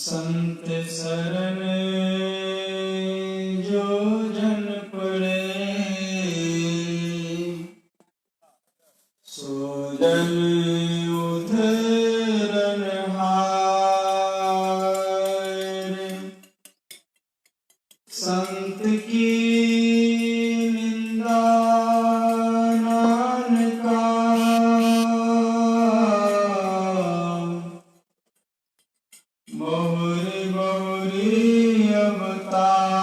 संत शरण जो जन पड़े, सो जन उद्धरणहार। संत की निंदा नानका, बहुरी बहुरी अवतार।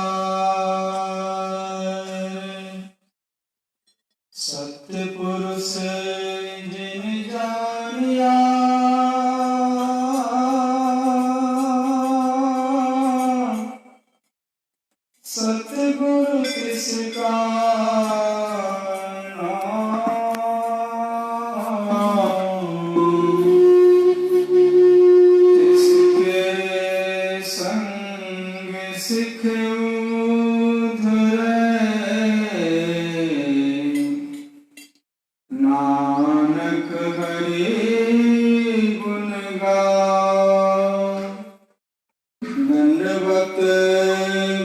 सत्य पुरुष जिन जानिया, सतगुरु तिसका नाम। तिसके संग सिख उधरे, नानक हरि गुण गाओ। दंडवत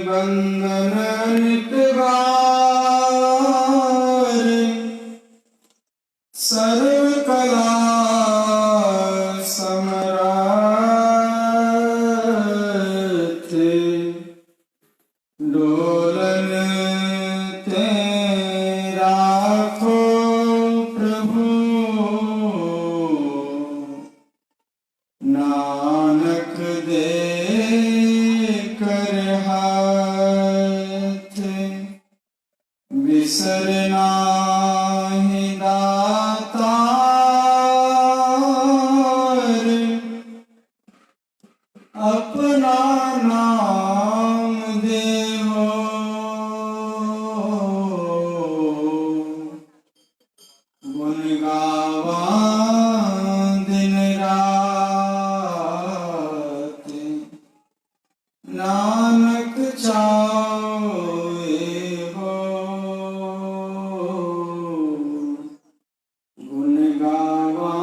बंदन नित बार, सर्व कला समरार्थ। डोलन ते राखो प्रभु, नानक दे कर हाथ। बिसर नाहि दातार, अपना नाम देहो। गुण गावा दिन रात, नानक चाहे हो। गुण गावा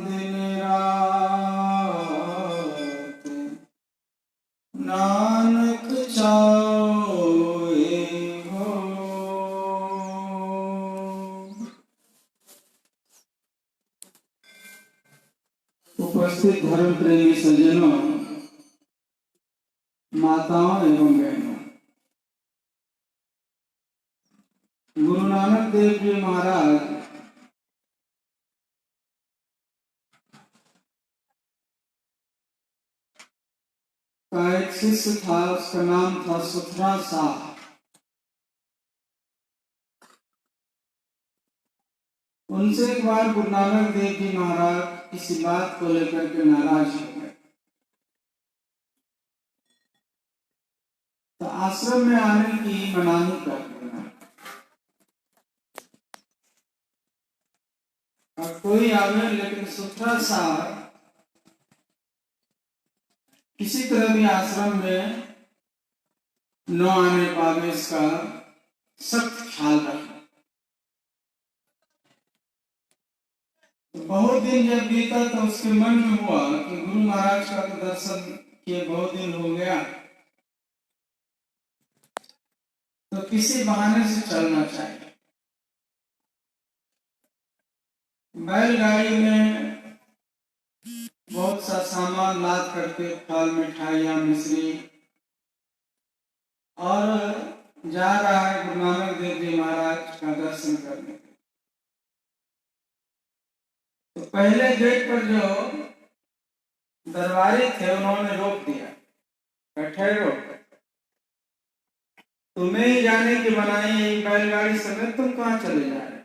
दिन रात, नानक चाहे हो। उपस्थित धर्म प्रेमी सज्जनों, माताओं एवं बहनों, गुरु नानक देव जी महाराज का एक शिष्य था, उसका नाम था सुथरा साह। उनसे एक बार गुरु नानक देव जी महाराज किसी बात को लेकर के नाराज हो गए, तो आश्रम में आने की मनाही कर देना। अब कोई आवे, लेकिन सुथरा साह किसी तरह भी आश्रम में न आने पावे, इसका सख्त ख्याल रखना। बहुत दिन जब बीता तो उसके मन में हुआ कि गुरु महाराज का तो दर्शन किए बहुत दिन हो गया, तो किसी बहाने से चलना चाहिए। बैलगाड़ी में बहुत सा सामान लाद करके, फल मिठाइयाँ मिश्री, और जा रहा है गुरु नानक देव जी महाराज का दर्शन करने। तो पहले गेट पर जो दरबारी थे उन्होंने रोक दिया, ठहरो, तुम्हें ही जाने की बनाई बैलगाड़ी समेत, तुम कहाँ चले जा रहे?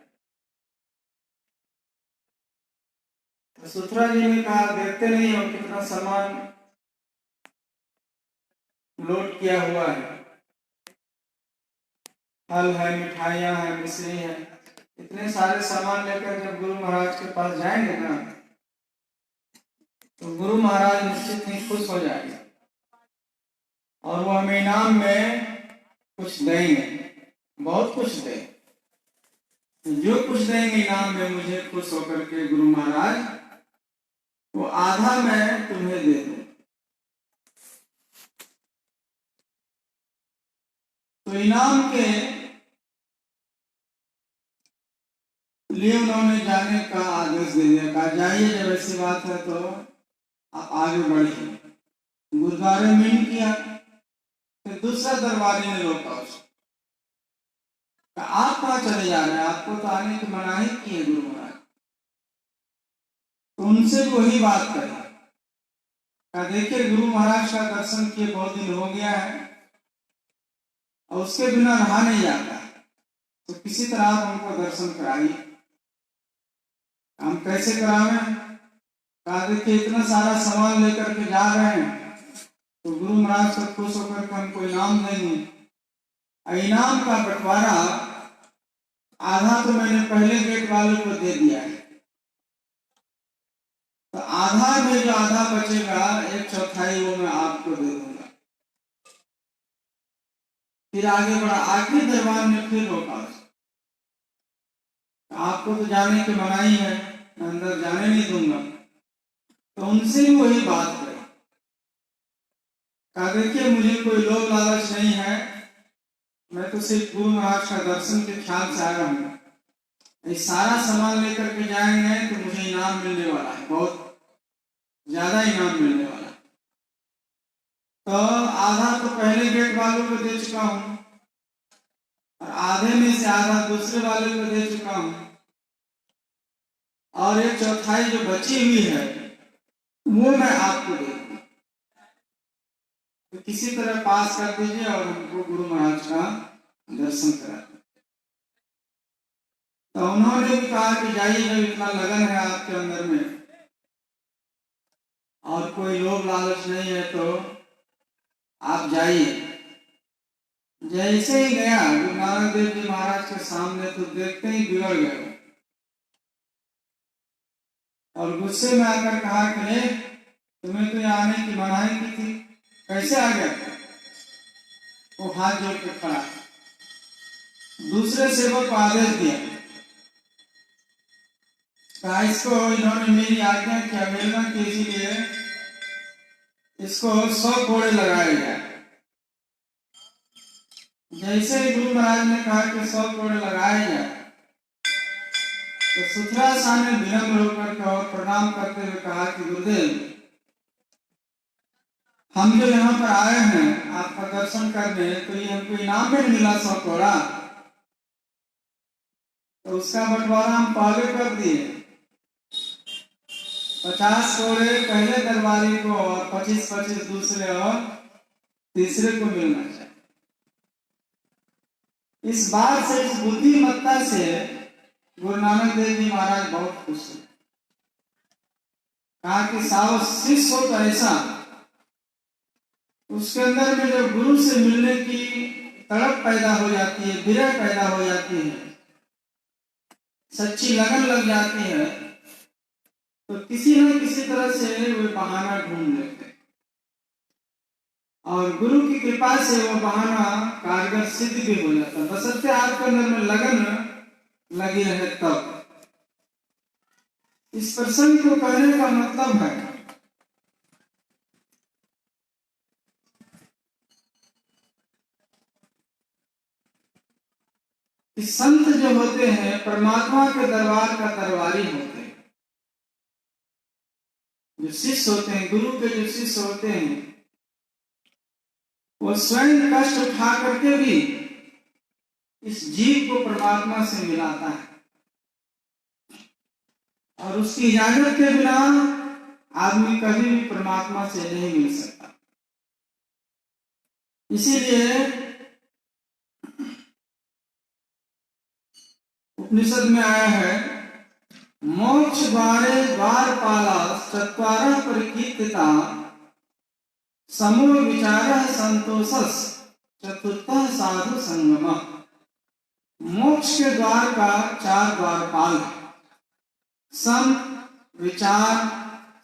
तो सुथरा जी ने कहा, देखते नहीं हो कितना सामान लोड किया हुआ है, फल है, मिठाइयाँ है, मिश्री है। इतने सारे सामान लेकर जब गुरु महाराज के पास जाएंगे ना, तो गुरु महाराज निश्चित ही खुश हो जाएंगे और वो हमें इनाम में कुछ देंगे, बहुत कुछ देंगे। जो कुछ देंगे इनाम में मुझे खुश होकर के गुरु महाराज, वो आधा मैं तुम्हें दे दूं। तो इनाम के लिए उन्होंने जाने का आदेश दे दिया, कहा जाइए, जब ऐसी बात है तो आप आगे बढ़िए। गुरुद्वारे में इन किया। फिर दूसरा दरबारी ने रोका उसको, आप कहाँ चले जा रहे हैं, आपको तो आने की मनाही की है गुरु महाराज। तो उनसे वही बात कही, देखिए गुरु महाराज का दर्शन किए बहुत दिन हो गया है और उसके बिना रहा नहीं जाता, तो किसी तरह आप उनको दर्शन कराइए। हम कैसे करावें? कहा देखिए इतना सारा सामान लेकर के जा रहे हैं तो गुरु महाराज को खुश होकर के हमको इनाम देंगे। इनाम का बंटवारा आधा तो मैंने पहले गेट वालों को दे दिया है, तो आधा में जो आधा बचेगा 1/4 वो मैं आपको दे दूंगा। फिर आगे बढ़ा। आखिरी दरबार ने फिर रोका, आपको तो जाने की मनाही है, मैं अंदर जाने नहीं दूंगा। तो उनसे भी वही बात करी, कहा देखिए मुझे कोई लोभ लालच नहीं है, मैं तो सिर्फ गुरु महाराज का दर्शन के ख्याल से आया हूँ। ये सारा सामान लेकर के जाएंगे तो मुझे इनाम मिलने वाला है, बहुत ज्यादा इनाम मिलने वाला है। तो आधा तो पहले गेट वालों को दे चुका हूँ और आधे में से आधा दूसरे वाले को दे चुका हूँ, और 1/4 जो बची हुई है वो मैं आपको दे दूंगा। तो किसी तरह पास कर दीजिए और हमको गुरु महाराज का दर्शन करा। तो उन्होंने भी कहा कि जाइए, जब इतना लगन है आपके अंदर में और कोई लोभ लालच नहीं है तो आप जाइए। जैसे ही गया गुरु नानक देव जी महाराज के सामने तो देखते ही बिगड़ गए और गुस्से में आकर कहा कि तुम्हें तो यहाँ आने की मनाही की थी, कैसे आ गया? वो हाथ जोड़ के खड़ा। दूसरे सेवक को आदेश दिया, कहा इसको, इन्होंने मेरी आज्ञा की अवहेलना की, इसीलिए इसको 100 कोड़े लगाए जाए। जैसे ही गुरु महाराज ने कहा कि 100 कोड़े लगाए जाए तो सुथरा सा ने विनम्र होकर के और प्रणाम करते हुए कहा कि गुरुदेव, हम जो यहाँ पर आए हैं आपका दर्शन करने, तो ये हमको इनाम में मिला 100 कोड़ा, तो उसका बंटवारा हम पहले कर दिए। 50 कोड़े पहले दरबारी को और 25-25 दूसरे और तीसरे को मिलना चाहिए। इस बात से, इस बुद्धिमत्ता से गुरु नानक देव जी महाराज बहुत खुश हुए। कहा कि साव शिष्य हो तो ऐसा, उसके अंदर में जब गुरु से मिलने की तड़प पैदा हो जाती है, विरह पैदा हो जाती है, सच्ची लगन लग जाती है, तो किसी न किसी तरह से वो बहाना ढूंढ लेते हैं और गुरु की कृपा से वो बहाना कारगर सिद्ध भी हो जाता है, बशर्ते आपके अंदर में लगन लगी रहे तब। इस प्रसंग को कहने का मतलब है कि संत जो होते हैं परमात्मा के दरबार का दरबारी होते हैं। जो शिष्य होते हैं, गुरु के जो शिष्य होते हैं, वो स्वयं कष्ट उठा करके भी इस जीव को परमात्मा से मिलाता है और उसकी इजाजत के बिना आदमी कभी भी परमात्मा से नहीं मिल सकता। इसीलिए उपनिषद में आया है, मोक्ष द्वारे द्वारपाला चत्वारः परिकीर्तिता समूह विचारः संतोषस् चतुर्थः साधु संगमः। मोक्ष के द्वार का 4 द्वारपाल है, सम, विचार,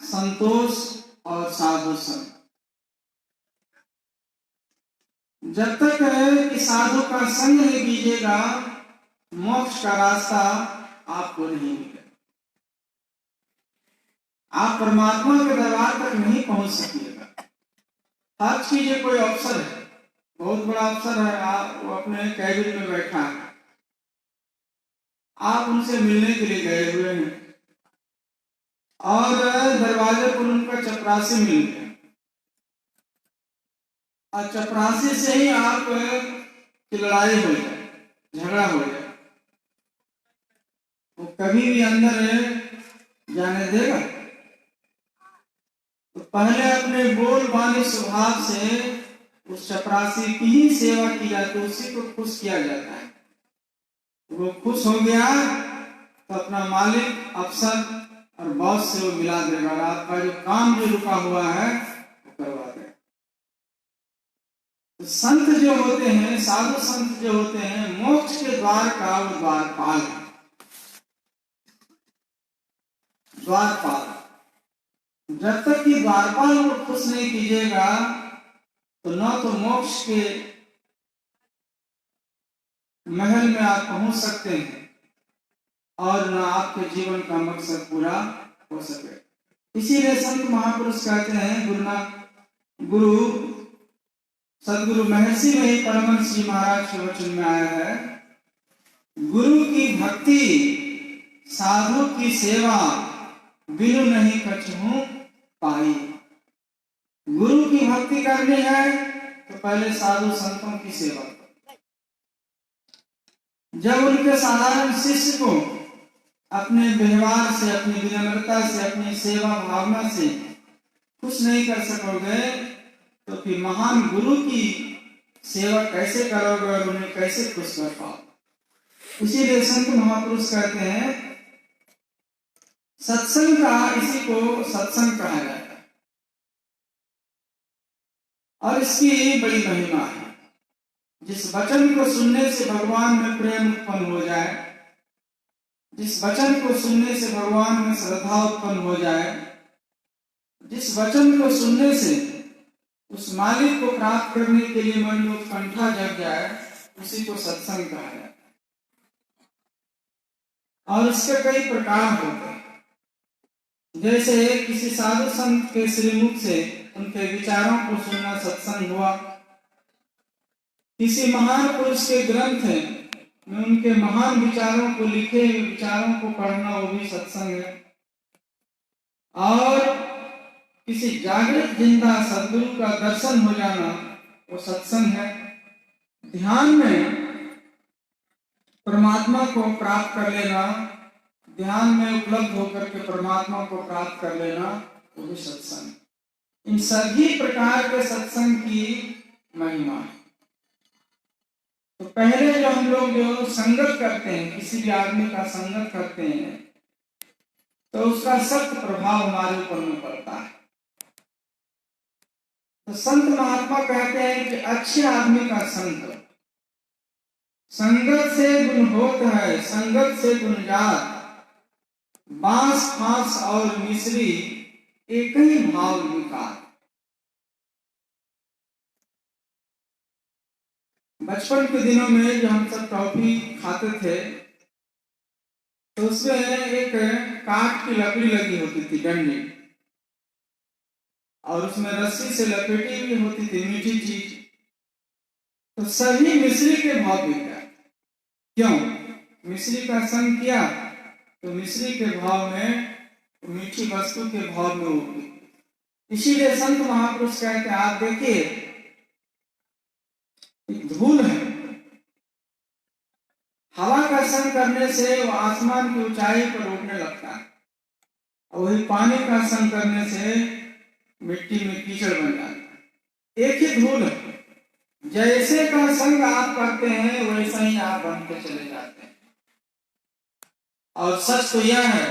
संतोष और साधु संग। जब तक कि साधु का संग नहीं कीजिएगा, मोक्ष का रास्ता आपको नहीं मिलेगा, आप परमात्मा के दरबार तक नहीं पहुंच सकिएगा। हर चीज कोई अवसर है, बहुत बड़ा अफसर है, आप वो अपने कैबिन में बैठा है, आप उनसे मिलने के लिए गए हुए हैं और दरवाजे पर उनका चपरासी मिल गया और चपरासी से ही आप की लड़ाई हो जाए, झगड़ा हो जाए, वो कभी भी अंदर जाने देगा? तो पहले अपने बोल बानी स्वभाव से उस चपरासी की ही सेवा की जाती है, उसी को खुश किया जाता है। वो खुश हो गया तो अपना मालिक, अफसर और बॉस से वो मिला देगा और आपका जो काम जो रुका हुआ है वो करवा देगा। तो संत जो होते हैं, साधु संत जो होते हैं, मोक्ष के द्वार का वो द्वारपाल है, द्वारपाल। जब तक कि द्वारपाल को खुश नहीं कीजिएगा तो न तो मोक्ष के महल में आप पहुंच सकते हैं और न आपके जीवन का मकसद पूरा हो सके। इसीलिए संत महापुरुष कहते हैं, गुरु सदगुरु महर्षि में ही परमहंस जी महाराज के वचन में आया है, गुरु की भक्ति साधु की सेवा बिनु नहीं कछहु पाई। गुरु की भक्ति करनी है तो पहले साधु संतों की सेवा करो। जब उनके साधारण शिष्य को अपने व्यवहार से, अपनी विनम्रता से, अपनी सेवा भावना से खुश नहीं कर सकोगे तो फिर महान गुरु की सेवा कैसे करोगे और उन्हें कैसे खुश कर पाओगे? इसीलिए संत महापुरुष कहते हैं सत्संग का, इसी को सत्संग कहा जाता है और इसकी बड़ी महिमा है। जिस वचन को सुनने से भगवान में प्रेम उत्पन्न हो जाए, जिस वचन को सुनने से भगवान में श्रद्धा उत्पन्न हो जाए, जिस वचन को सुनने से उस मालिक को प्राप्त करने के लिए मन में उत्कंठा जग जाए, उसी को सत्संग कहा जाता है। और इसके कई प्रकार होते हैं। जैसे किसी साधु संत के श्रीमुख से उनके विचारों को सुनना सत्संग हुआ, किसी महान पुरुष के ग्रंथ में उनके महान विचारों को, लिखे हुए विचारों को पढ़ना, वो भी सत्संग है। और किसी जागृत जिंदा सदगुरु का दर्शन हो जाना, वो सत्संग है। ध्यान में परमात्मा को प्राप्त कर लेना, ध्यान में उपलब्ध होकर के परमात्मा को प्राप्त कर लेना, वो भी सत्संग है। इन सभी प्रकार के सत्संग की महिमा है। तो पहले जो हम लोग जो संगत करते हैं, किसी भी आदमी का संगत करते हैं, तो उसका सख्त प्रभाव हमारे ऊपर में पड़ता है। तो संत महात्मा कहते हैं कि अच्छे आदमी का संग करो, संगत से गुण होत है, संगत से गुण जात, बांस फांस और मिश्री एक ही भाव विकार। बचपन के दिनों में जो हम सब टॉफी खाते थे तो उसमें एक काठ की लकड़ी लगी होती थी, डंडी, और उसमें रस्सी से लपेटी हुई होती थी मीठी चीज। तो सभी मिश्री के भाव बिका। क्यों? मिश्री का संग किया तो मिश्री के भाव में, मीठी वस्तु के भाव में होगी। इसीलिए संत महापुरुष कहते हैं, आप देखिए धूल है, हवा का संग करने से वो आसमान की ऊंचाई पर उठने लगता है, और वही पानी का संग करने से मिट्टी में कीचड़ बन जाता है। एक ही धूल है, जैसे का संग आप करते हैं वैसा ही आप बनते चले जाते हैं। और सच तो यह है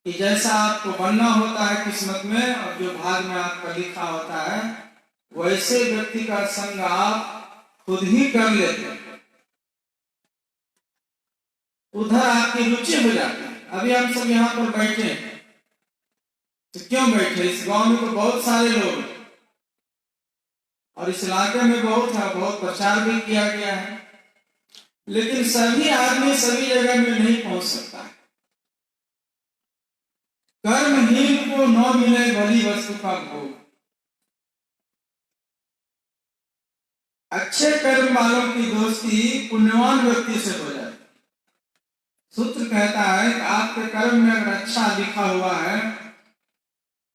कि जैसा आपको बनना होता है किस्मत में और जो भाग में आपका लिखा होता है, वैसे व्यक्ति का संग आप खुद ही कर लेते हैं, उधर आपकी रुचि हो जाती है। अभी हम सब यहाँ पर बैठे, तो क्यों बैठे? इस गांव में तो बहुत सारे लोग और इस इलाके में बहुत है, बहुत प्रचार भी किया गया है, लेकिन सभी आदमी सभी जगह में नहीं पहुंच सकता है। कर्महीन को न मिले भली वस्तु का भोग। अच्छे कर्म वालों की दोस्ती पुण्यवान व्यक्ति से हो जाती। सूत्र कहता है कि आपके कर्म में अगर अच्छा लिखा हुआ है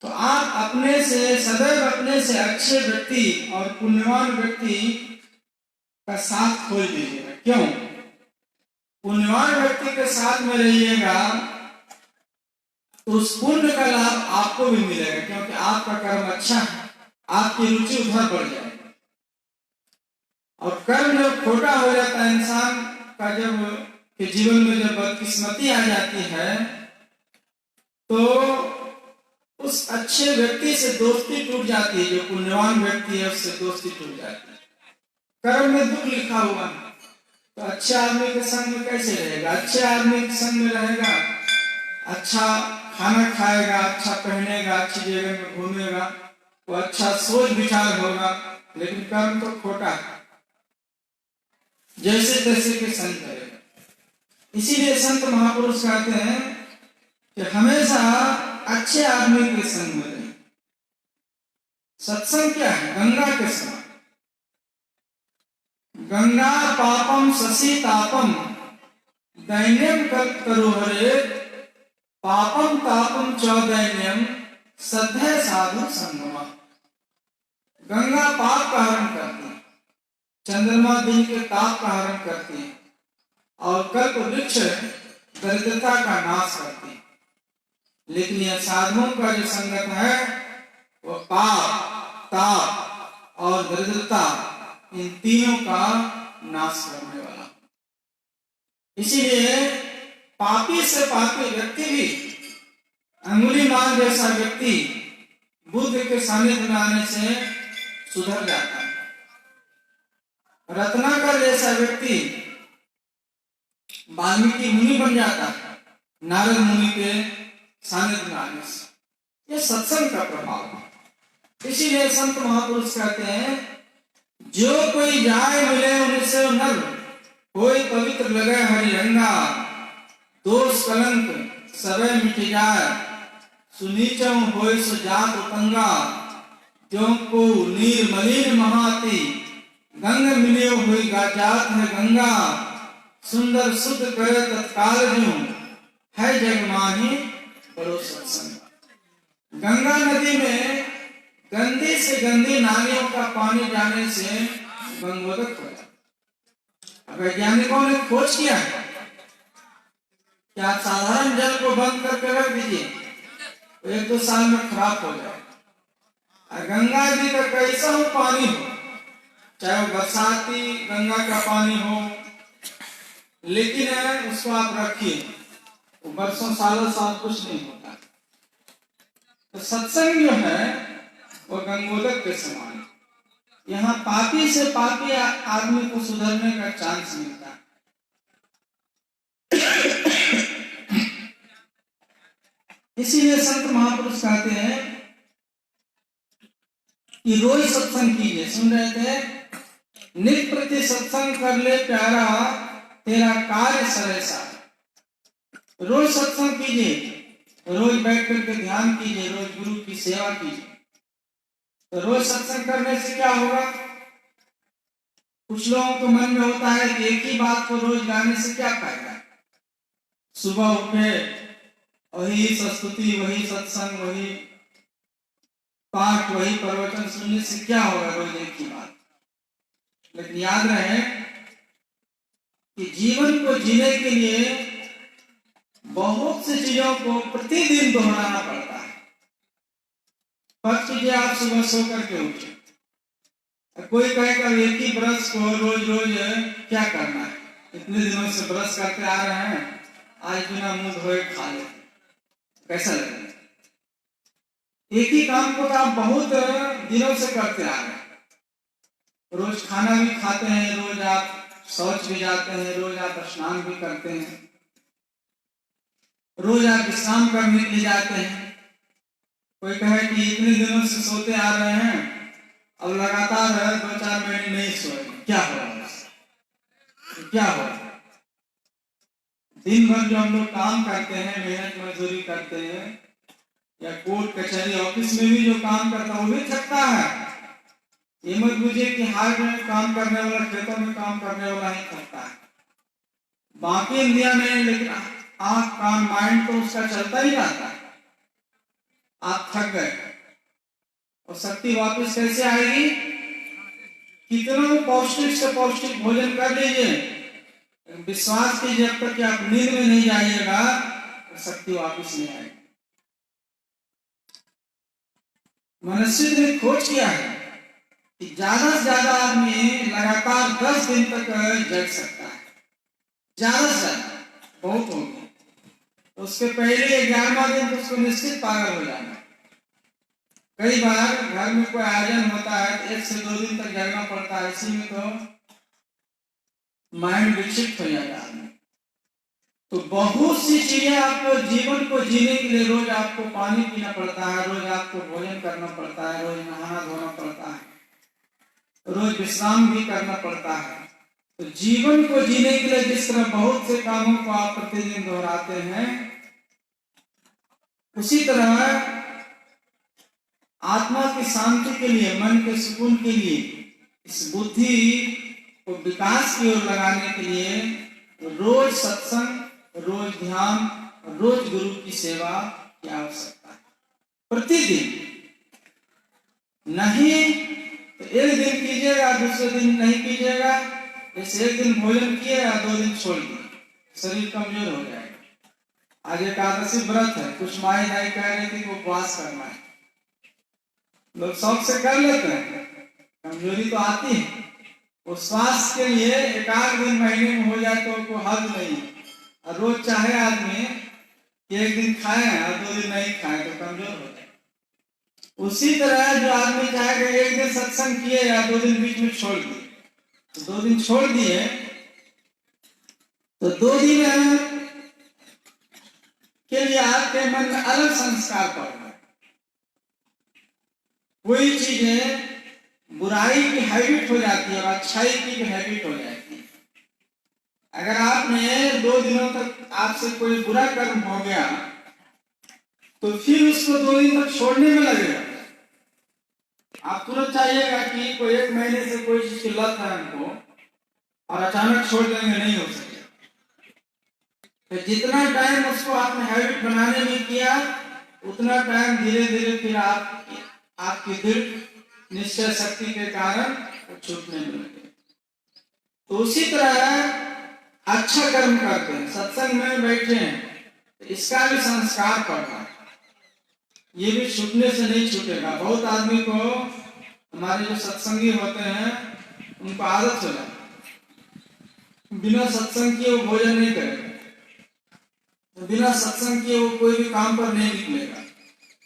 तो आप अपने से सदैव अपने से अच्छे व्यक्ति और पुण्यवान व्यक्ति का साथ खोज लीजिएगा। क्यों? पुण्यवान व्यक्ति के साथ में रहिएगा तो उस पुण्य का लाभ आपको भी मिलेगा, क्योंकि आपका कर्म अच्छा है, आपकी रुचि उधर बढ़ जाएगी। और कर्म जब खोटा हो जाता है इंसान का, जब के जीवन में जब बदकिस्मती आ जाती है तो उस अच्छे व्यक्ति से दोस्ती टूट जाती है, जो पुण्यवान व्यक्ति है उससे दोस्ती टूट जाती है। कर्म में दुख लिखा हुआ है तो अच्छे आदमी के संग में कैसे रहेगा? अच्छे आदमी के संग में रहेगा, अच्छा खाना खाएगा, अच्छा पहनेगा, अच्छी जगह में घूमेगा, तो अच्छा सोच विचार होगा। लेकिन कर्म तो खोटा है, जैसे तैसे के संग करेगा। इसीलिए संत महापुरुष कहते हैं कि हमेशा अच्छे आदमी के संग में रहे। सत्संग क्या है? गंगा के समान। गंगा पापम शशि तापम दैन्यम करो हरे, पापम तापम च दैन्यम सद्य साधु संगमा। गंगा पाप का हरण करती है, चंद्रमा दिन के ताप का हरण करती है, और कल्प वृक्ष दरिद्रता का नाश करती है। लेकिन यह साधुओं का जो संगत है वह पाप, ताप और दरिद्रता, इन तीनों का नाश करने वाला। इसीलिए पापी से पापी व्यक्ति भी, अंगुलीमाल जैसा व्यक्ति बुद्ध के सानिध्य में आने से सुधर जाता है। रत्नाकर जैसा व्यक्ति वाल्मीकि मुनि बन जाता है नारद मुनि के सानिध्य में आने से। यह सत्संग का प्रभाव है। इसीलिए संत महापुरुष कहते हैं, जो कोई जाय मिले उनसे नर, कोई पवित्र लगे हरिरंगा, दोष कलंक सबे मिट जाए, सुनीचम होय सो जात उतंगा, जो को नीर मलिन महाती, गंग मिलियो हुई जात है गंगा, सुंदर शुद्ध करे तत्काल जो, है जग माही बड़ो सत्संग। गंगा नदी में गंदी से गंदी नालियों का पानी जाने से गंगोदक हो जाता। वैज्ञानिकों ने खोज किया है कि आप साधारण जल को बंद करके रख दीजिए तो 1-2 साल में खराब हो जाए। और गंगा जी का कैसा हो पानी हो, चाहे वो बरसाती गंगा का पानी हो, लेकिन उसको आप रखिए, वो बरसों सालों साल कुछ नहीं होता। तो सत्संग जो है वो गंगोदक के समान है। यहाँ पापी से पापी आदमी को सुधरने का चांस मिलता है। इसीलिए संत महापुरुष कहते हैं कि रोज सत्संग कीजिए। सुन रहे थे, नित प्रति सत्संग कर ले प्यारा, तेरा कार्य सरेसा। रोज सत्संग कीजिए, रोज बैठ करके ध्यान कीजिए, रोज गुरु की सेवा कीजिए। तो रोज सत्संग करने से क्या होगा? कुछ लोगों के मन में होता है कि एक ही बात को रोज गाने से क्या फायदा। सुबह उठे वही स्तुति, वही सत्संग, वही पाठ, वही प्रवचन सुनने से क्या होगा? रोज एक ही बात। लेकिन याद रहे कि जीवन को जीने के लिए बहुत सी चीजों को प्रतिदिन दोहराना पड़ता है। फर्स्ट कीजिए, आप सुबह सो करके उठे। कोई कहेगा एक ही ब्रश को रोज रोज क्या करना है, इतने दिनों से ब्रश करते आ रहे हैं, आज बिना मुंह धोए खा लेते, कैसा लगेगा? एक ही काम को तो आप बहुत दिनों से करते आ रहे हैं। रोज खाना भी खाते हैं, रोज आप शौच भी जाते हैं, रोज आप स्नान भी करते हैं, रोज आप विश्राम करने के लिए जाते हैं। कोई कहे कि इतने दिनों से सोते आ रहे हैं, अब लगातार 2-4 महीने नहीं सोए, क्या होगा? क्या होगा? दिन भर जो हम लोग काम करते हैं, मेहनत मजदूरी करते हैं, या कोर्ट कचहरी ऑफिस में भी जो काम करता है वो भी थकता है, ये मत बुझिए कि हाथ में काम करने वाला, खेतों में काम करने वाला ही करता है, बाकी इंद्रिया नहीं, लेकिन आंख कान माइंड तो उसका चलता ही रहता है। आप थक गए और शक्ति वापस कैसे आएगी? कितना पौष्टिक से पौष्टिक भोजन कर लीजिए, विश्वास कीजिए जब तक कि आप नींद में नहीं जाइएगा तो शक्ति वापस नहीं आएगी। मनुष्य ने खोज किया है कि ज्यादा से ज्यादा आदमी लगातार 10 दिन तक जग सकता है, ज्यादा से ज्यादा, बहुत हो गया तो उसके पहले 11वां दिन तो उसको निश्चित पागल हो जाना। कई बार घर में कोई आयोजन होता है तो 1 से 2 दिन तक जगना पड़ता है, इसी में तो माइंड विक्षिप्त हो जाता है। तो बहुत सी चीजें आपको जीवन को जीने के लिए, रोज आपको पानी पीना पड़ता है, रोज आपको भोजन करना पड़ता है, रोज नहाना धोना पड़ता है, रोज विश्राम भी करना पड़ता है। तो जीवन को जीने के लिए जिस तरह बहुत से कामों को आप प्रतिदिन दोहराते हैं, उसी तरह आत्मा की शांति के लिए, मन के सुकून के लिए, इस बुद्धि को विकास की ओर लगाने के लिए रोज सत्संग, रोज ध्यान, रोज गुरु की सेवा की आवश्यकता है, प्रतिदिन। नहीं तो एक दिन कीजिएगा, दूसरे दिन नहीं कीजिएगा, जैसे एक दिन भोजन किए या 2 दिन छोड़ दिए, शरीर कमजोर हो जाएगा। आज एकादशी व्रत है, कुछ माई नहीं कह रही थी कि उपवास करना है, लोग शौक से कर लेते हैं, कमजोरी तो आती है। उस स्वास्थ्य के लिए 1-8 दिन महीने में हो जाए तो कोई हद नहीं है। और रोज चाहे आदमी कि 1 दिन खाए और 2 दिन नहीं खाए तो कमजोर हो जाए। उसी तरह जो आदमी चाहेगा 1 दिन सत्संग किए या 2 दिन बीच में छोड़ दिए, तो 2 दिन छोड़ दिए तो 2 दिन के लिए आपके मन में अलग संस्कार पड़ रहा है। कोई चीजें बुराई की हैबिट हो जाती है और अच्छाई की हैबिट हो जाती है। अगर आपने 2 दिनों तक आपसे कोई बुरा कर्म हो गया तो फिर उसको 2 दिन तक छोड़ने में लगेगा। आप तुरंत चाहिएगा कि कोई 1 महीने से कोई चीज की लत है हमको और अचानक छोड़ देंगे, नहीं हो सके। तो जितना टाइम उसको आपने हैबिट बनाने में किया, उतना टाइम धीरे धीरे फिर आपकी दृढ़ निश्चय शक्ति के कारण छूटने में लगे। तो उसी तरह अच्छा कर्म करते हैं, सत्संग में बैठे हैं तो इसका भी संस्कार पड़ना है, ये भी छूटने से नहीं छूटेगा। बहुत आदमी को, हमारे जो सत्संगी होते हैं उनको आदत हो जाती है, बिना सत्संग किए वो भोजन नहीं करेगा, तो बिना सत्संग किए वो कोई भी काम पर नहीं निकलेगा।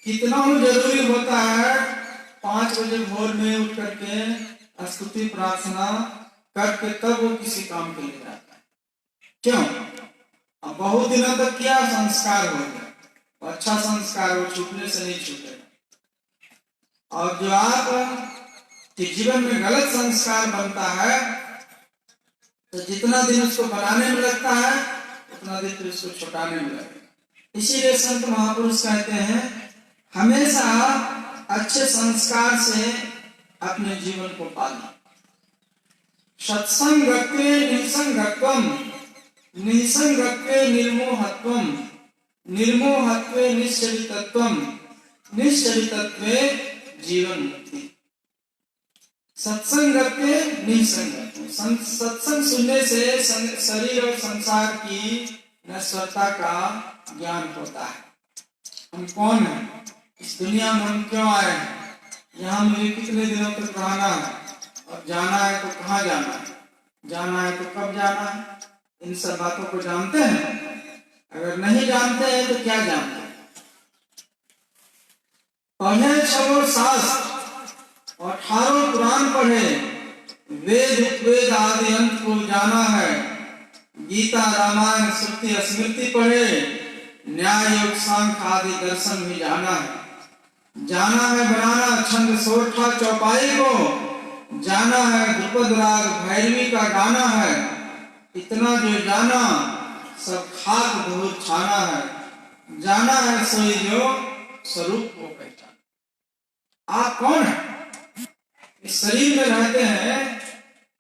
कितना वो जरूरी होता है 5 बजे भोर में उठ करके स्तुति प्रार्थना करके तब वो किसी काम के लिए जाता है। क्यों? अब बहुत दिनों तक क्या संस्कार हो गया, अच्छा संस्कार वो छूटने से नहीं छूटेगा। और जो आपके जीवन में गलत संस्कार बनता है तो जितना दिन उसको बनाने में लगता है उतना दिन फिर उसको छुटाने में लगेगा। इसीलिए संत महापुरुष कहते हैं हमेशा अच्छे संस्कार से अपने जीवन को पालना। सत्संगत्वे निसंगत्वम, निसंगत्वे निर्मोहत्वम, निर्मोहत्वे निश्चलितत्वम, निश्चलितत्वे जीवन मुक्ति। सत्संगत्वे निसंगत्वम, सत्संग सुनने से शरीर और संसार की नश्वरता का ज्ञान होता है। हम कौन हैं, इस दुनिया में हम क्यों आए हैं, यहाँ मुझे कितने दिनों तक रहना है और जाना है तो कहाँ जाना है, जाना है तो कब जाना है, इन सब बातों को जानते हैं? अगर नहीं जानते हैं तो क्या जानते हैं? पढ़े 6 शास्त्र और 18 पुराण पढ़े, वेद उपवेद आदि अंत को जाना है, गीता रामायण श्रुति स्मृति पढ़े, न्याय योग सांख्य आदि दर्शन भी जाना है, जाना है बनाना छंद सोरठा चौपाई को, जाना है द्रुपद राग भैरवी का गाना है। इतना जो जाना सब खाक धूल छाना है, जाना है सोई जो स्वरूप को पहचान। आप कौन है? इस शरीर में रहते हैं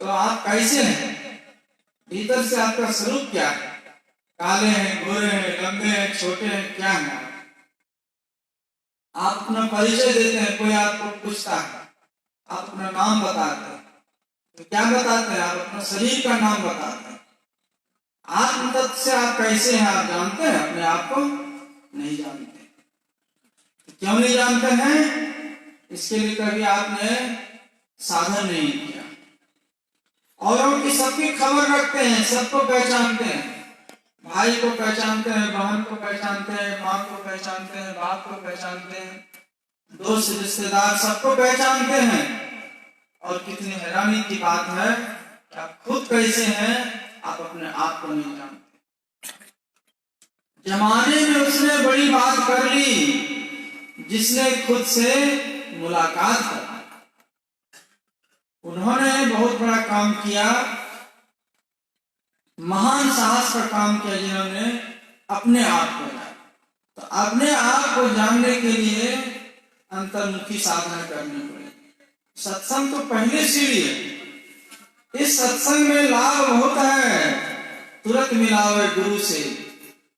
तो आप कैसे हैं, भीतर से आपका स्वरूप क्या है, काले हैं, गोरे हैं, लंबे हैं, छोटे हैं, क्या है। आप अपना परिचय देते हैं, कोई आपको पूछता है, आप अपना नाम बताते हैं, तो क्या बताते हैं, आप अपना शरीर का नाम बताते हैं। आत्म तत्व से आप कैसे हैं आप जानते हैं, अपने आप को नहीं जानते। तो क्यों नहीं जानते हैं, इसके लिए कभी आपने साधन नहीं किया। औरों की सबकी खबर रखते हैं, सबको पहचानते हैं, भाई को पहचानते हैं, बहन को पहचानते हैं, माँ को पहचानते हैं, बाप को पहचानते हैं, दोस्त रिश्तेदार सबको पहचानते हैं। और कितनी हैरानी की बात है कि आप खुद कैसे हैं आप अपने आप को नहीं जानते। जमाने में उसने बड़ी बात कर ली जिसने खुद से मुलाकात कर, उन्होंने बहुत बड़ा काम किया, महान साहस का काम किया, जिन्होंने अपने आप को जाना। तो अपने आप को जानने के लिए अंतर्मुखी साधना करनी पड़ेगी। सत्संग तो पहले सीढ़ी है। इस सत्संग में लाभ होता है, तुरंत मिलाओ है गुरु से,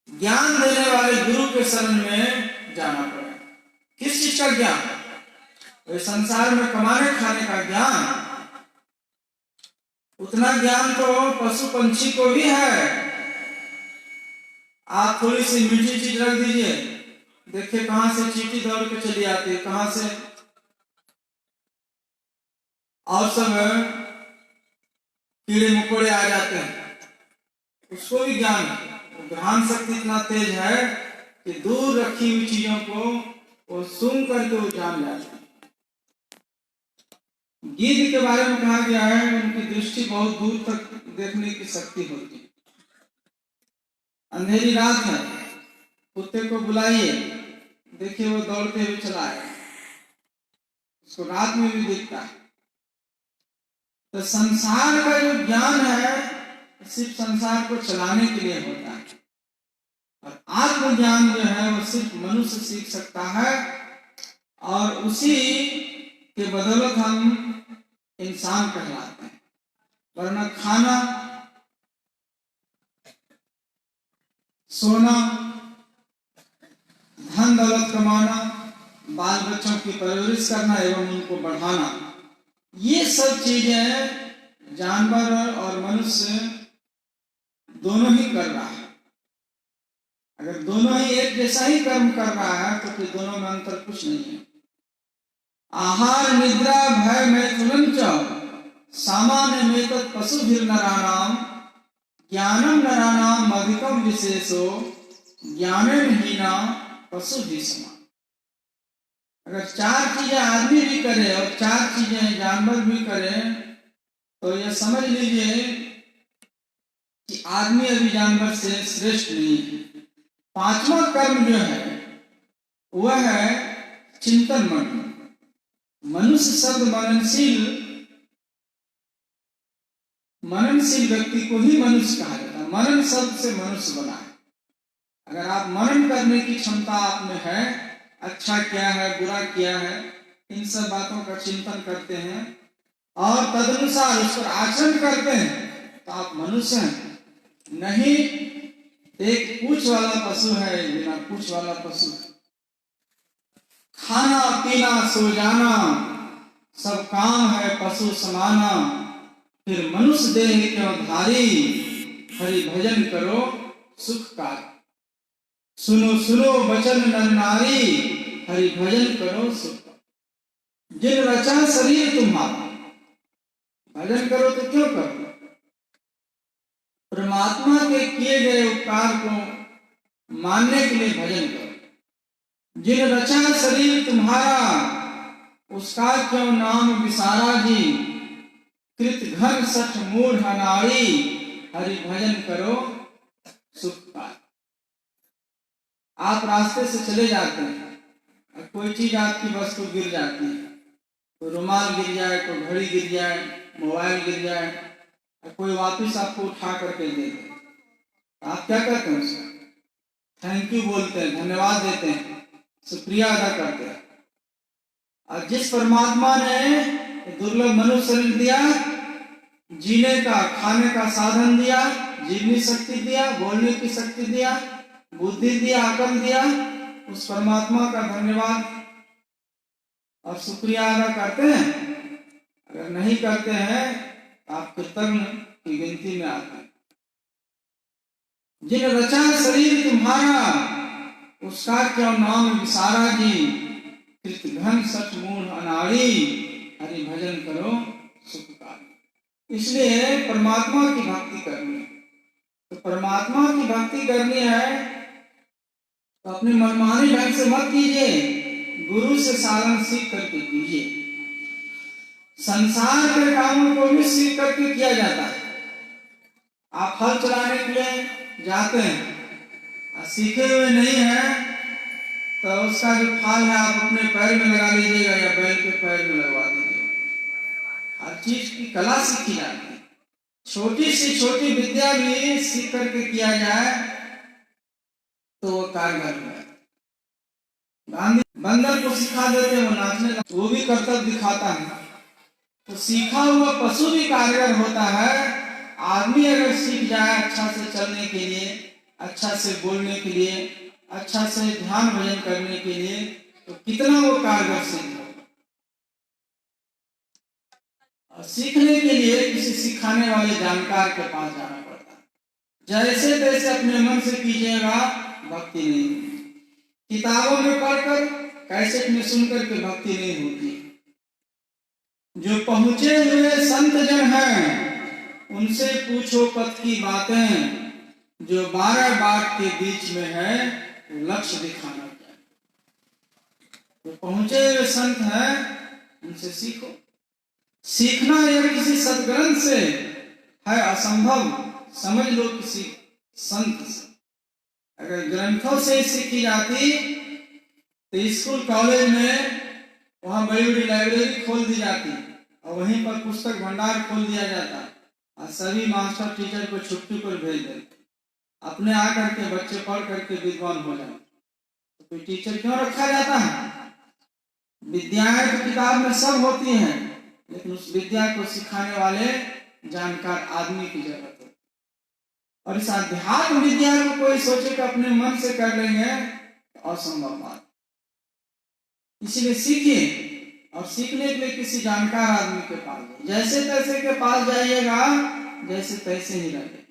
ज्ञान देने वाले गुरु के शरण में जाना पड़ेगा। किस चीज का ज्ञान, संसार में कमाने खाने का ज्ञान। उतना ज्ञान तो पशु पंछी को भी है। आप थोड़ी सी मीठी चीज रख दीजिए, देखिए कहां से चींटी दौड़ के चली आती है, कहां से, और सब कीड़े मकोड़े आ जाते हैं, उसको भी ज्ञान है। ग्रहण शक्ति इतना तेज है कि दूर रखी हुई चीजों को वो सुन करके वो जान जाता है। गिद्ध के बारे में कहा गया है, उनकी दृष्टि बहुत दूर तक देखने की शक्ति होती है। अंधेरी रात है, कुत्ते को बुलाइए, देखिए वो दौड़ते हुए चला आए, उसको रात में भी दिखता है। तो संसार का जो ज्ञान है सिर्फ संसार को चलाने के लिए होता है, और आत्मज्ञान जो है वो सिर्फ मनुष्य सीख सकता है, और उसी के बदौलत हम इंसान कहलाते हैं। वरना खाना, सोना, धन दौलत कमाना, बाल बच्चों की परवरिश करना एवं उनको बढ़ाना, ये सब चीजें जानवर और मनुष्य दोनों ही कर रहा है। अगर दोनों ही एक जैसा ही कर्म कर रहा है तो फिर दोनों में अंतर कुछ नहीं है। आहार निद्रा भय मैथुनं च सामान्य में तत् पशुभिर नराणाम ज्ञानम नराणाम अधिकम विशेषो ज्ञानेन हीना पशुभिः समान। अगर चार चीजें आदमी भी करे और चार चीजें जानवर भी करे तो यह समझ लीजिए कि आदमी अभी जानवर से श्रेष्ठ नहीं है। पांचवा कर्म जो है वह है चिंतन मनन। मनुष्य शब्द मननशील व्यक्ति को ही मनुष्य कहा जाता है। मनन शब्द से मनुष्य बना है। अगर आप मनन करने की क्षमता आप में है, अच्छा क्या है बुरा क्या है, इन सब बातों का चिंतन करते हैं और तदनुसार उस पर आचरण करते हैं तो आप मनुष्य हैं। नहीं एक पूंछ वाला पशु है, बिना पूंछ वाला पशु है। खाना पीना सो जाना सब काम है पशु समाना, फिर मनुष्य देह क्यों धारी, हरि भजन करो सुख का। सुनो सुनो वचन नर नारी, हरि भजन करो सुख। जिन रचा शरीर तुम्हारा, भजन करो तो क्यों करो, परमात्मा के किए गए उपकार को मानने के लिए भजन करो। जिन रचा शरीर तुम्हारा, उसका क्यों नाम विसारा जी, कृत घन सठ मूढ़ नारी, हरि भजन करो सुख पाए। आप रास्ते से चले जाते हैं, कोई चीज आपकी वस्तु गिर जाती है, कोई रुमाल गिर जाए, कोई घड़ी गिर जाए, मोबाइल गिर जाए, कोई वापस आपको उठा करके दे दे, आप क्या करते हैं उसका थैंक यू बोलते हैं, धन्यवाद देते हैं, शुक्रिया अदा करते हैं। और जिस परमात्मा ने दुर्लभ मनुष्य शरीर दिया, जीने का खाने का साधन दिया, जीवनी शक्ति दिया, बोलने की शक्ति दिया, बुद्धि दिया, अकल दिया। उस परमात्मा का धन्यवाद और शुक्रिया अदा करते हैं? अगर नहीं करते हैं तो आप कृतज्ञ की गिनती में आते हैं। जिन रचा शरीर तुम्हारा, उसका क्यों नाम विसारा जी। कृत घन सच मूढ़ अनाड़ी, हरि भजन करो सुखकारी। इसलिए परमात्मा की भक्ति करनी है। तो परमात्मा की भक्ति करनी है तो अपनी मनमानी ढंग से मत कीजिए, गुरु से साधन सीख करके कीजिए। संसार के कामों को भी सीख करके किया जाता है। आप हल चलाने के लिए जाते हैं, सीखे हुए नहीं हैं तो उसका जो फाल है आप अपने पैर में लगा लीजिएगा या बैल के पैर में लगवा दीजिएगा। हर चीज की कला सीखी जाती है। छोटी सी छोटी विद्या भी सीख करके किया जाए तो वो कारगर है। गांधी बंदर को सिखा देते हैं, वो नाचने लगता, वो भी कर्तव्य दिखाता है। तो सीखा हुआ पशु भी कारगर होता है। आदमी अगर सीख जाए अच्छा से चलने के लिए, अच्छा से बोलने के लिए, अच्छा से ध्यान भजन करने के लिए, तो कितना वो कारगर सिद्ध होगा। और सीखने के लिए किसी सिखाने वाले जानकार के पास जाना पड़ता है। जैसे तैसे अपने मन से कीजिएगा भक्ति नहीं होती। किताबों में पढ़कर, कैसेट में सुनकर के भक्ति नहीं होती। जो पहुंचे हुए संत जन हैं उनसे पूछो पथ की बातें, जो 12 बाट के बीच में है लक्ष्य दिखाना चाहिए। जो पहुंचे हुए संत हैं उनसे सीखो। सीखना यह किसी सदग्रंथ से है असंभव, समझ लो किसी संत से। अगर ग्रंथों से सीखी जाती तो स्कूल कॉलेज में वहां बड़ी बड़ी लाइब्रेरी खोल दी जाती और वहीं पर पुस्तक भंडार खोल दिया जाता और सभी मास्टर टीचर को छुट्टी पर भेज देते, अपने आकर के बच्चे पढ़ करके विद्वान हो जाए। तो कोई टीचर क्यों रखा जाता है? विद्याएं तो किताब में सब होती हैं, लेकिन उस विद्या को सिखाने वाले जानकार आदमी की जरूरत है। और इस अध्यात्म विद्या को कोई सोचे कि अपने मन से कर लेंगे तो असंभव बात। इसीलिए सीखिए, और सीखने के लिए किसी जानकार आदमी के पास जाइए। जैसे तैसे के पास जाइएगा, जैसे तैसे ही रहिए।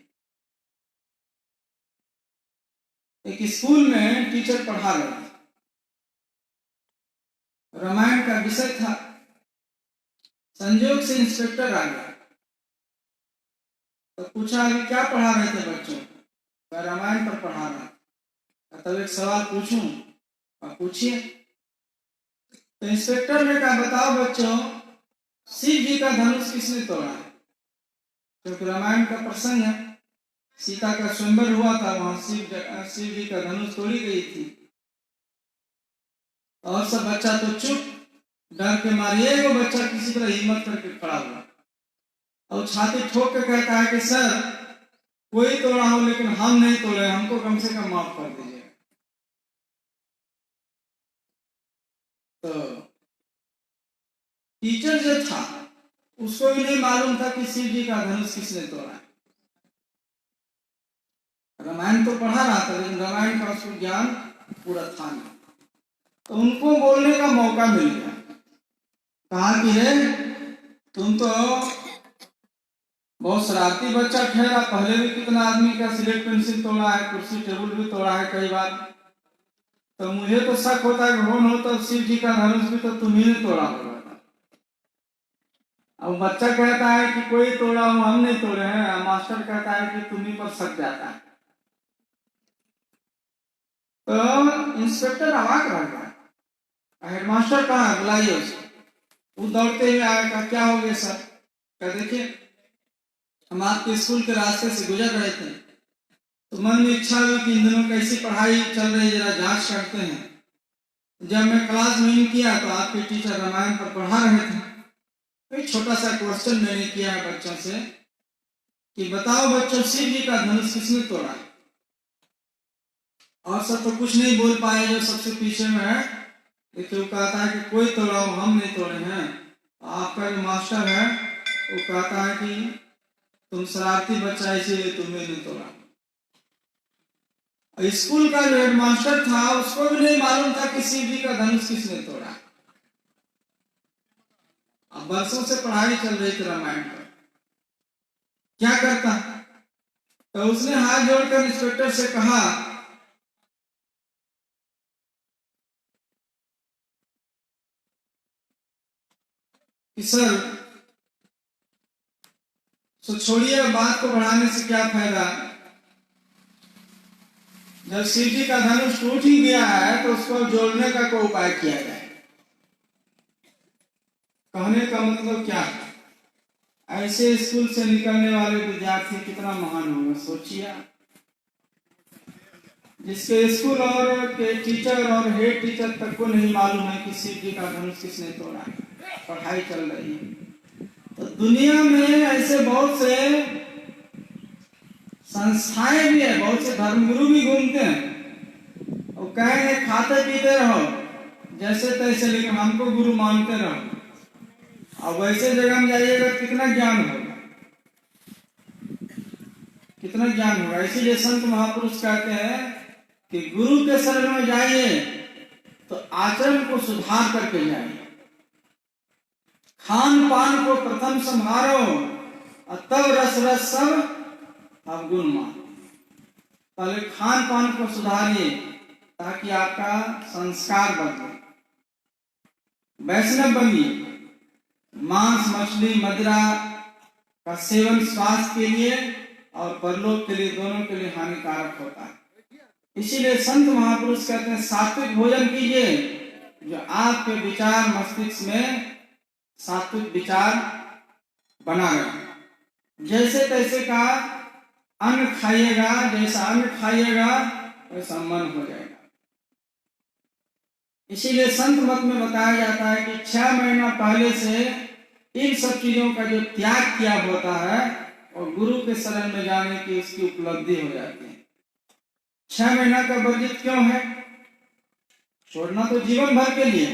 एक स्कूल में टीचर पढ़ा रहे थे, रामायण का विषय था। संयोग से इंस्पेक्टर आ गया तो पूछा अभी क्या पढ़ा रहे थे बच्चों को? रामायण पर पढ़ा रहा था। तब एक सवाल पूछूं? और पूछिए। तो इंस्पेक्टर ने कहा बताओ बच्चों, शिव जी का धनुष किसने तोड़ा है? क्योंकि रामायण का प्रसंग है, सीता का स्वयंवर हुआ था, वहां शिव जी का धनुष तोड़ी गई थी। और सब बच्चा तो चुप, डर के मारे वो बच्चा किसी तरह हिम्मत करके खड़ा हुआ और छाती ठोक के कहता है कि सर कोई तोड़ा हो लेकिन हम नहीं तोड़े, हमको कम से कम माफ कर दीजिए। तो टीचर जो था उसको भी नहीं मालूम था कि शिव जी का धनुष किसने तोड़ा है। रामायण तो पढ़ा रहा था लेकिन रामायण का उसको ज्ञान पूरा था नहीं। तो उनको बोलने का मौका मिल गया। कहा कि रे तुम तो बहुत शरारती बच्चा ठहरा, पहले भी कितना आदमी का सिलेट पेंसिल तोड़ा है, कुर्सी टेबल भी तोड़ा है कई बार। तो मुझे तो शक होता है कि हो तो शिव जी का धनुष भी तो तुम्ही ने तोड़ा होगा। अब बच्चा कहता है कि कोई तोड़ा हो, हम नहीं तोड़े हैं। मास्टर कहता है कि तुम्ही पर शक जाता है। तो इंस्पेक्टर अवाक रह गया। हेडमास्टर कहाँ है, बुलाइए उसको। वो दौड़ते हुए आया, कहा क्या हो गया सर? क्या देखिए हम आपके स्कूल के रास्ते से गुजर रहे थे तो मन में इच्छा हुई कि इन दिनों कैसी पढ़ाई चल रही जरा जांच करते हैं। जब मैं क्लास में इन किया तो आपके टीचर रामायण पर पढ़ा रहे थे। एक छोटा सा क्वेश्चन मैंने किया है बच्चों से कि बताओ बच्चों, शिव जी का धनुष किसने तोड़ा? और सब तो कुछ नहीं बोल पाए जो सबसे पीछे में है। लेकिन वो कहता है कि कोई तोड़ा हो, हम नहीं तोड़े हैं। आपका जो मास्टर है वो कहता है कि तुम शरारती बच्चा इसीलिए तुम्हें नहीं तोड़ा। स्कूल का जो हेडमास्टर था उसको भी नहीं मालूम था कि शिव जी का धनुष किसने तोड़ा। अब वर्षों से पढ़ाई चल रही थी रामायण पर, क्या करता? तो उसने हाथ जोड़कर इंस्पेक्टर से कहा कि सर, तो छोड़िए, बात को बढ़ाने से क्या फायदा। जब शिव जी का धनुष टूट ही गया है तो उसको जोड़ने का कोई उपाय किया जाए। कहने का मतलब क्या है? ऐसे स्कूल से निकलने वाले विद्यार्थी कितना महान होगा, सोचिए। जिसके स्कूल और के टीचर और हेड टीचर तक को नहीं मालूम है कि शिव जी का धनुष किसने तोड़ा। पढ़ाई चल रही है। तो दुनिया में ऐसे बहुत से संस्थाएं भी है, बहुत से धर्मगुरु भी घूमते हैं और कहेंगे खाते पीते रहो जैसे तैसे, लेकिन हमको गुरु मानते रहो। और वैसे जगह में जाइएगा कितना ज्ञान होगा, कितना ज्ञान होगा। इसीलिए संत महापुरुष कहते हैं कि गुरु के शरण में जाइए तो आचरण को सुधार करके जाइए, खान पान को प्रथम संभारो और तब रस रस सब अवगुण मान। पहले खान पान को सुधारिए ताकि आपका संस्कार बदले, वैष्णव बनिए। मांस मछली मदिरा का सेवन स्वास्थ्य के लिए और परलोक के लिए, दोनों के लिए हानिकारक होता है। इसीलिए संत महापुरुष कहते हैं सात्विक भोजन कीजिए, जो आपके विचार मस्तिष्क में सात्विक विचार बना रहे। जैसे तैसे का अन्न खाइएगा, जैसा अन्न खाइएगा वैसा मन हो जाएगा। इसीलिए संत मत में बताया जाता है कि 6 महीना पहले से इन सब चीजों का जो त्याग किया होता है और गुरु के शरण में जाने की उसकी उपलब्धि हो जाती है। 6 महीना का वर्जित क्यों है? छोड़ना तो जीवन भर के लिए,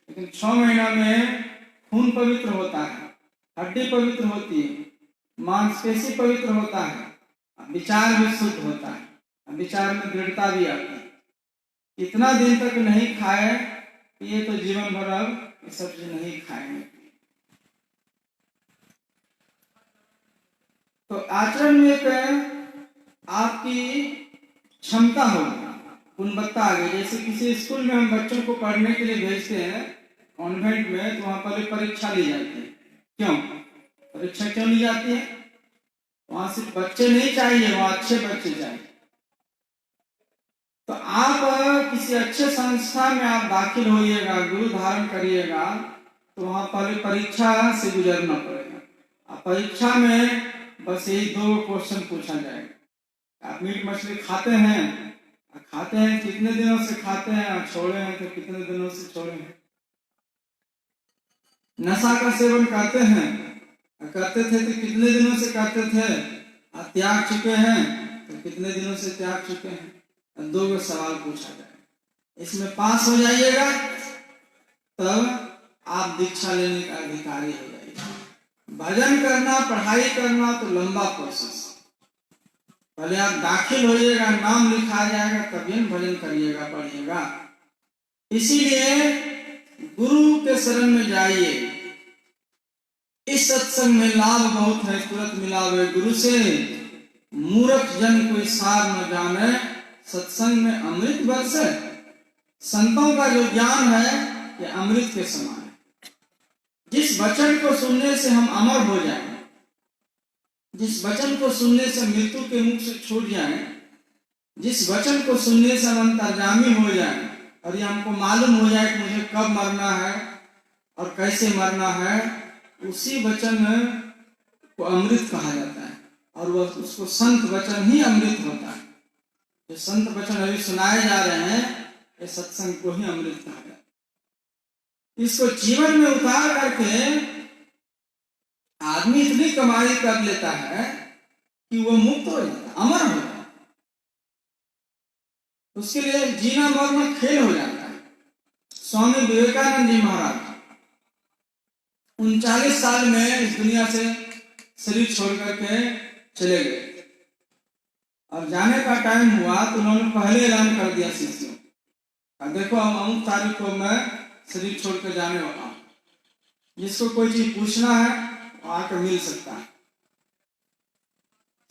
लेकिन 6 महीना में खून पवित्र होता है, हड्डी पवित्र होती है, मांसपेशी पवित्र होता है, विचार भी शुद्ध होता है, विचार में दृढ़ता भी आती है। इतना दिन तक नहीं खाए ये तो जीवन भर अब ये सब चीज नहीं खाएंगे। तो आचरण में एक आपकी क्षमता होगी, गुणवत्ता आ गई। जैसे किसी स्कूल में हम बच्चों को पढ़ने के लिए भेजते हैं कॉन्वेंट में, तो वहां पहले परीक्षा ली जाती है। क्यों परीक्षा क्यों ली जाती है? वहां सिर्फ बच्चे नहीं चाहिए, वहां अच्छे बच्चे चाहिए। तो आप किसी अच्छे संस्था में आप दाखिल होइएगा, गुरु धारण करिएगा, तो वहां पहले परीक्षा से गुजरना पड़ेगा। परीक्षा में बस यही 2 क्वेश्चन पूछा जाएगा। आप मीट मछली खाते हैं, खाते हैं कितने दिनों से खाते हैं, और छोड़े हैं तो कितने दिनों से छोड़े हैं। नशा का सेवन करते हैं, करते थे तो कितने दिनों से करते थे, त्याग चुके हैं तो कितने दिनों से त्याग चुके हैं। 2 सवाल पूछा जाए, इसमें पास हो जाइएगा तब आप दीक्षा लेने का अधिकारी हो जाइएगा। भजन करना, पढ़ाई करना तो लंबा प्रोसेस। पहले आप दाखिल होइएगा, नाम लिखा जाएगा, तभी भजन करिएगा, पढ़िएगा। इसीलिए गुरु के शरण में जाइए। इस सत्संग में लाभ बहुत है, तुरंत मिलावे गुरु से, मूर्ख जन कोई सार न जाने, सत्संग में अमृत बरसे। संतों का जो ज्ञान है ये अमृत के समान है। जिस वचन को सुनने से हम अमर हो जाएं, जिस वचन को सुनने से मृत्यु के मुख से छूट जाएं, जिस वचन को सुनने से हम अंतर्यामी हो जाएं और ये हमको मालूम हो जाए कि मुझे कब मरना है और कैसे मरना है, उसी वचन को अमृत कहा जाता है। और वह उसको संत वचन ही अमृत होता है। जो संत वचन अभी सुनाए जा रहे हैं ये सत्संग को ही अमृत कहा जाता है। इसको जीवन में उतार करके आदमी इतनी कमाई कर लेता है कि वो मुक्त हो जाता है, अमर हो जाता है। उसके लिए जीना मरना खेल हो जाता है। स्वामी विवेकानंद जी महाराज 39 साल में इस दुनिया से शरीर छोड़ करके चले गए। और जाने का टाइम हुआ तो उन्होंने पहले ऐलान कर दिया शिष्यों, देखो हम अमुक तारीख को मैं शरीर छोड़ कर जाने वाला हूँ, जिसको कोई चीज पूछना है वो आकर मिल सकता है।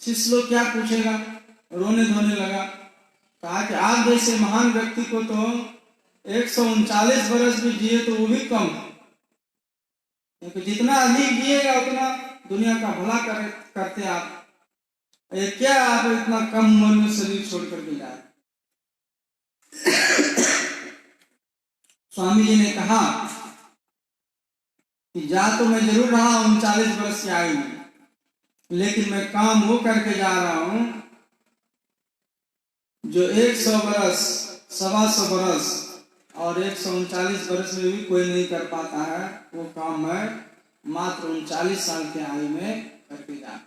शिष्य लोग क्या पूछेगा, रोने धोने लगा। कहा कि आप जैसे महान व्यक्ति को तो 139 वर्ष भी जिए तो वो भी कम है, क्योंकि जितना अधिक जिएगा उतना दुनिया का भला करते आप। ये क्या आप इतना कम उम्र में शरीर छोड़ करके जा रहे। स्वामी जी ने कहा कि जा तो मैं जरूर रहा 39 वर्ष की आयु में, लेकिन मैं काम वो करके जा रहा हूं जो 100 वर्ष, 125 वर्ष और 139 वर्ष में भी कोई नहीं कर पाता है। वो काम मैं मात्र 39 साल की आयु में करके जा रहा हूं।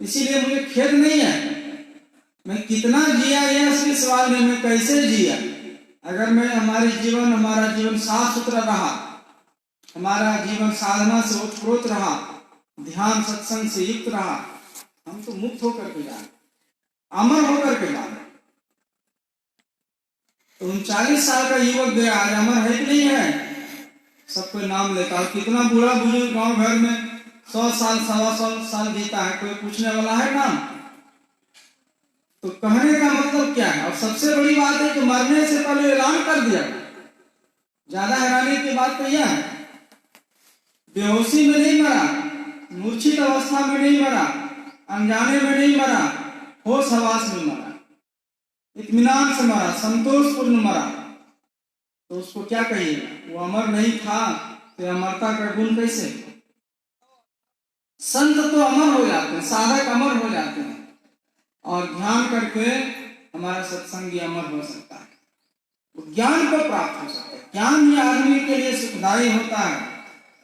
इसीलिए मुझे खेद नहीं है मैं कितना जिया, यह असली सवाल नहीं मैं कैसे जिया। अगर मैं हमारा जीवन साफ सुथरा रहा, हमारा जीवन साधना से ओतप्रोत रहा, ध्यान सत्संग से युक्त रहा, हम तो मुक्त होकर के जाए, अमर होकर के जाए। तो 39 साल का युवक गया, आज अमर है कि नहीं है? सबको नाम लेता है। कितना बूढ़ा बुजुर्ग गांव घर में 100 साल 125 साल जीता है, कोई पूछने वाला है नाम? तो कहने का मतलब क्या है? और सबसे बड़ी बात है कि मरने से पहले ऐलान कर दिया। ज्यादा हैरानी की बात तो यह है, बेहोशी में नहीं मरा, मूर्छित अवस्था में नहीं मरा, अनजाने में नहीं मरा, होश हवास में मरा, इत्मीनान से मरा, संतोषपूर्ण मरा। तो उसको क्या कहिएगा? वो अमर नहीं था तो अमरता का गुण कैसे? संत तो अमर हो जाते हैं, साधक अमर हो जाते हैं, और ध्यान करके हमारा सत्संगी अमर हो सकता है, वो ज्ञान को प्राप्त हो सकता है। ज्ञान ही आदमी के लिए सुखदायी होता है,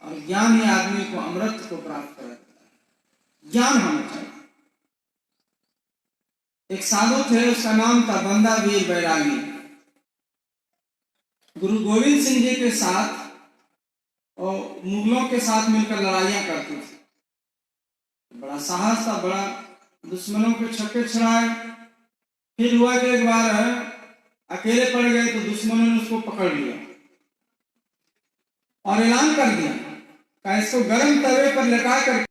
और ज्ञान ही आदमी को अमृत को प्राप्त कराता है। ज्ञान होना चाहिए। एक साधु थे, उसका नाम था बंदा वीर बैरागी। गुरु गोविंद सिंह जी के साथ और मुगलों के साथ मिलकर लड़ाइयां करते थे। बड़ा साहस था, बड़ा दुश्मनों के छक्के छुड़ाए। फिर हुआ कि एक बार अकेले पड़ गए तो दुश्मनों ने उसको पकड़ लिया और ऐलान कर दिया कि इसको गर्म तवे पर लगा कर